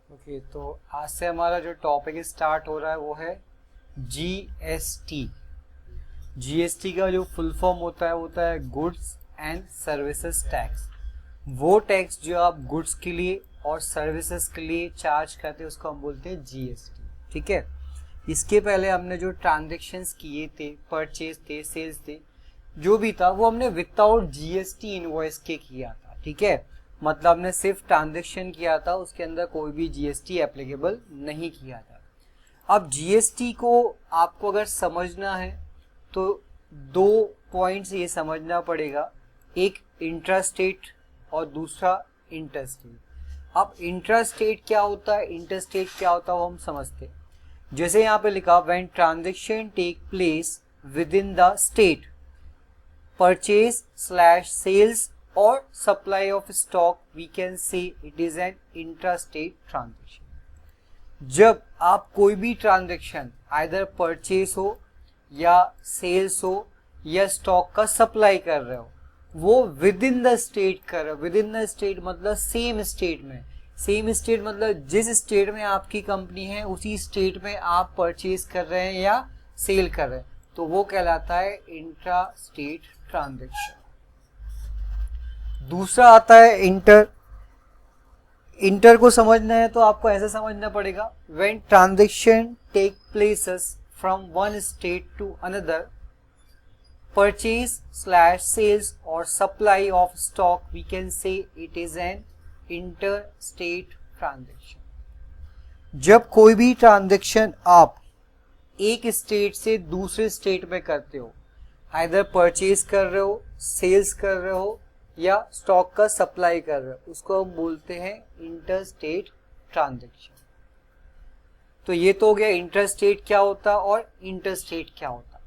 Okay, तो आज से हमारा जो टॉपिक स्टार्ट हो रहा है वो है जीएसटी। जीएसटी का जो फुल फॉर्म होता है गुड्स एंड सर्विसेज टैक्स। वो टैक्स जो आप गुड्स के लिए और सर्विसेज के लिए चार्ज करते हैं उसको हम बोलते हैं जीएसटी। ठीक है, इसके पहले हमने जो ट्रांजेक्शन्स किए थे, परचेज थे, सेल्स थे, जो भी था वो हमने विदाउट जीएसटी इनवॉइस के किया था। ठीक है, मतलब हमने सिर्फ ट्रांजेक्शन किया था, उसके अंदर कोई भी जीएसटी एप्लीकेबल नहीं किया था। अब जीएसटी को आपको अगर समझना है तो दो पॉइंट्स ये समझना पड़ेगा, एक इंट्रास्टेट और दूसरा इंटरस्टेट। अब इंट्रास्टेट क्या होता है, इंटरस्टेट क्या होता है वो हम समझते हैं। जैसे यहाँ पे लिखा, when transaction take place with in the state, purchase slash sales और supply of stock, we can say it is an intrastate transaction. जब आप कोई भी ट्रांजेक्शन आइदर परचेज हो या सेल्स हो या स्टॉक का सप्लाई कर रहे हो, वो विद इन द स्टेट कर रहे हो। विद इन द स्टेट मतलब सेम स्टेट में, सेम स्टेट मतलब जिस स्टेट में आपकी कंपनी है उसी स्टेट में आप परचेज कर रहे हैं या सेल कर रहे हैं, तो वो कहलाता है इंट्रा स्टेट ट्रांजेक्शन। दूसरा आता है इंटर। इंटर को समझना है तो आपको ऐसे समझना पड़ेगा, when transaction take places from one state to another, purchase slash sales और supply of stock, we can say it is an inter state transaction. जब कोई भी ट्रांजेक्शन आप एक स्टेट से दूसरे स्टेट में करते हो, आइदर परचेज कर रहे हो, सेल्स कर रहे हो या स्टॉक का सप्लाई कर रहे हो, उसको हम बोलते हैं इंटर स्टेट ट्रांजेक्शन। तो ये तो हो गया इंटर स्टेट क्या होता है और इंटर स्टेट क्या होता है।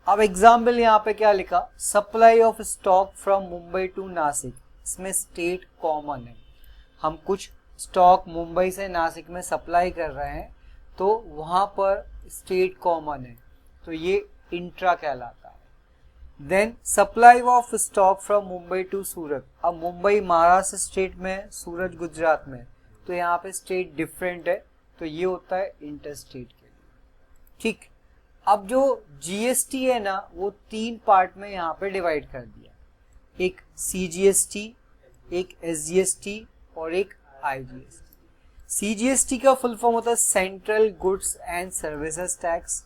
अब एग्जाम्पल यहाँ पे क्या लिखा, supply of stock from Mumbai to Nashik, इसमें स्टेट कॉमन है। हम कुछ स्टॉक मुंबई से नासिक में सप्लाई कर रहे हैं तो वहां पर स्टेट कॉमन है, तो ये इंट्रा कहलाता है। Then supply of stock from Mumbai to Surat, अब मुंबई महाराष्ट्र स्टेट में, सूरत गुजरात में, तो यहाँ पे स्टेट डिफरेंट है, तो ये होता है इंटर स्टेट के लिए। ठीक, अब जो जीएसटी है ना वो तीन पार्ट में यहाँ पे डिवाइड कर दिया, एक सीजीएसटी, एक एसजीएसटी और एक आईजीएसटी। सीजीएसटी का फुल फॉर्म होता है central goods and services tax,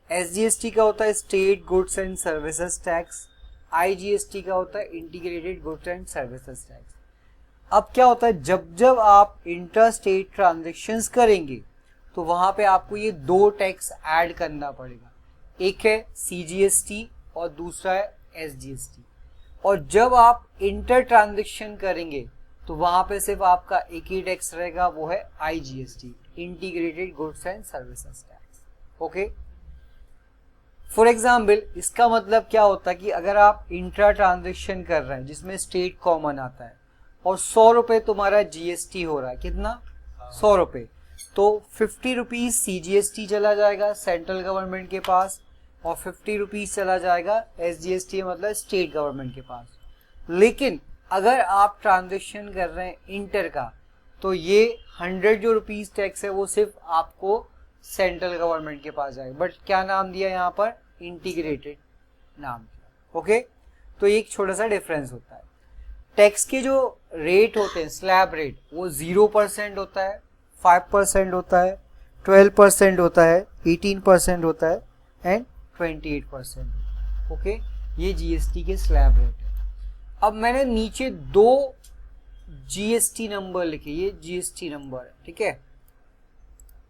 SGST का होता है state goods and services tax, IGST का होता है integrated goods and services tax. अब क्या होता है, जब जब आप इंटर स्टेट ट्रांजेक्शन्स करेंगे तो वहां पे आपको ये दो टैक्स ऐड करना पड़ेगा, एक है सीजीएसटी और दूसरा है एसजीएसटी। और जब आप इंटर ट्रांजेक्शन करेंगे तो वहां पे सिर्फ आपका एक ही टैक्स रहेगा, वो है IGST, integrated goods and services tax. Okay, for example इसका मतलब क्या होता है कि अगर आप इंट्रा ट्रांजेक्शन कर रहे हैं जिसमें स्टेट कॉमन आता है और 100 रुपए तुम्हारा जीएसटी हो रहा है, कितना, 100 रुपए, तो 50 रुपीज सीजीएसटी चला जाएगा सेंट्रल गवर्नमेंट के पास और 50 रुपीज चला जाएगा एसजीएसटी मतलब स्टेट गवर्नमेंट के पास। लेकिन अगर आप ट्रांजेक्शन कर रहे हैं इंटर का, तो ये 100 जो रुपीज टैक्स है वो सिर्फ आपको सेंट्रल गवर्नमेंट के पास जाएगा, बट क्या नाम दिया यहाँ पर, इंटीग्रेटेड नाम दिया। ओके, तो एक छोटा सा डिफरेंस होता है। टैक्स के जो रेट होते हैं, स्लैब रेट, वो 0% होता है, 5% होता है, 12% होता है, 18% होता है एंड 28%। ओके, ये जीएसटी के स्लैब रेट है। अब मैंने नीचे दो जीएसटी नंबर लिखे, ये जीएसटी नंबर है, ठीक है,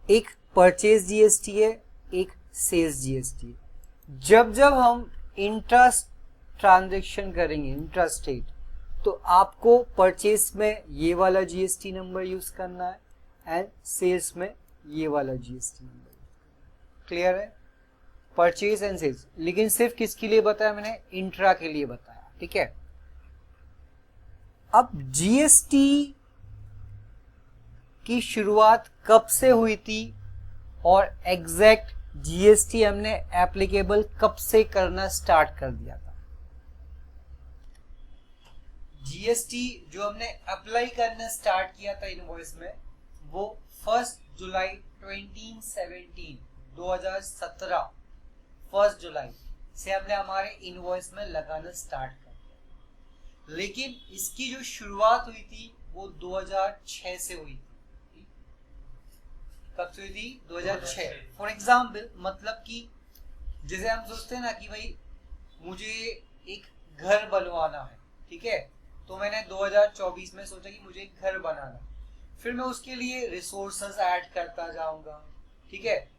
एक परचेज जीएसटी है, एक सेल्स जीएसटी है। जब जब हम इंट्रा ट्रांजेक्शन करेंगे इंट्रा स्टेट, तो आपको परचेज में ये वाला जीएसटी नंबर यूज करना है एंड सेल्स में ये वाला जीएसटी नंबर। क्लियर है, परचेज एंड सेल्स। लेकिन सिर्फ किसके लिए बताया मैंने, इंट्रा के लिए बताया। ठीक है, अब जीएसटी की शुरुआत कब से हुई थी और एग्जैक्ट जीएसटी हमने एप्लीकेबल कब से करना स्टार्ट कर दिया था। जीएसटी जो हमने अप्लाई करना स्टार्ट किया था इनवॉइस में, वो 1 जुलाई 2017 2017 1 जुलाई से हमने हमारे इनवॉइस में लगाना स्टार्ट कर दिया, लेकिन इसकी जो शुरुआत हुई थी वो 2006 से हुई थी। कब से हुई थी? 2006। फॉर एग्जाम्पल, मतलब कि जैसे हम सोचते हैं ना कि भाई मुझे एक घर बनवाना है, ठीक है, तो मैंने 2024 में सोचा कि मुझे एक घर बनाना, फिर मैं उसके लिए रिसोर्सेस ऐड करता जाऊंगा, ठीक है,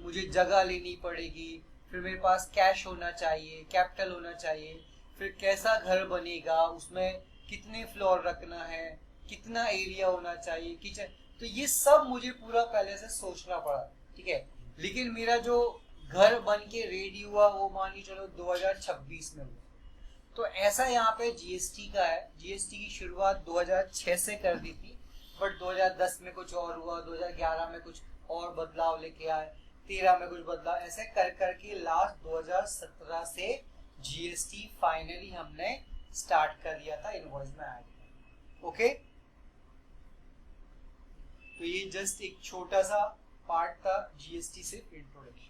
मुझे जगह लेनी पड़ेगी, फिर मेरे पास कैश होना चाहिए, कैपिटल होना चाहिए, फिर कैसा घर बनेगा, उसमें कितने फ्लोर रखना है, कितना एरिया होना चाहिए, किचन, तो ये सब मुझे पूरा पहले से सोचना पड़ा, ठीक है। लेकिन मेरा जो घर बन के रेडी हुआ वो मान के चलो 2026 में हुआ। तो ऐसा यहाँ पे जीएसटी का है, जीएसटी की शुरुआत 2006 से कर दी थी, बट 2010 में कुछ और हुआ, 2011 में कुछ और बदलाव लेके आए, 13 में कुछ बदलाव, ऐसे कर करके लास्ट 2017 से जीएसटी फाइनली हमने स्टार्ट कर दिया था इनवॉइस में ऐड। ओके, तो ये जस्ट एक छोटा सा पार्ट था जीएसटी से इंट्रोडक्शन।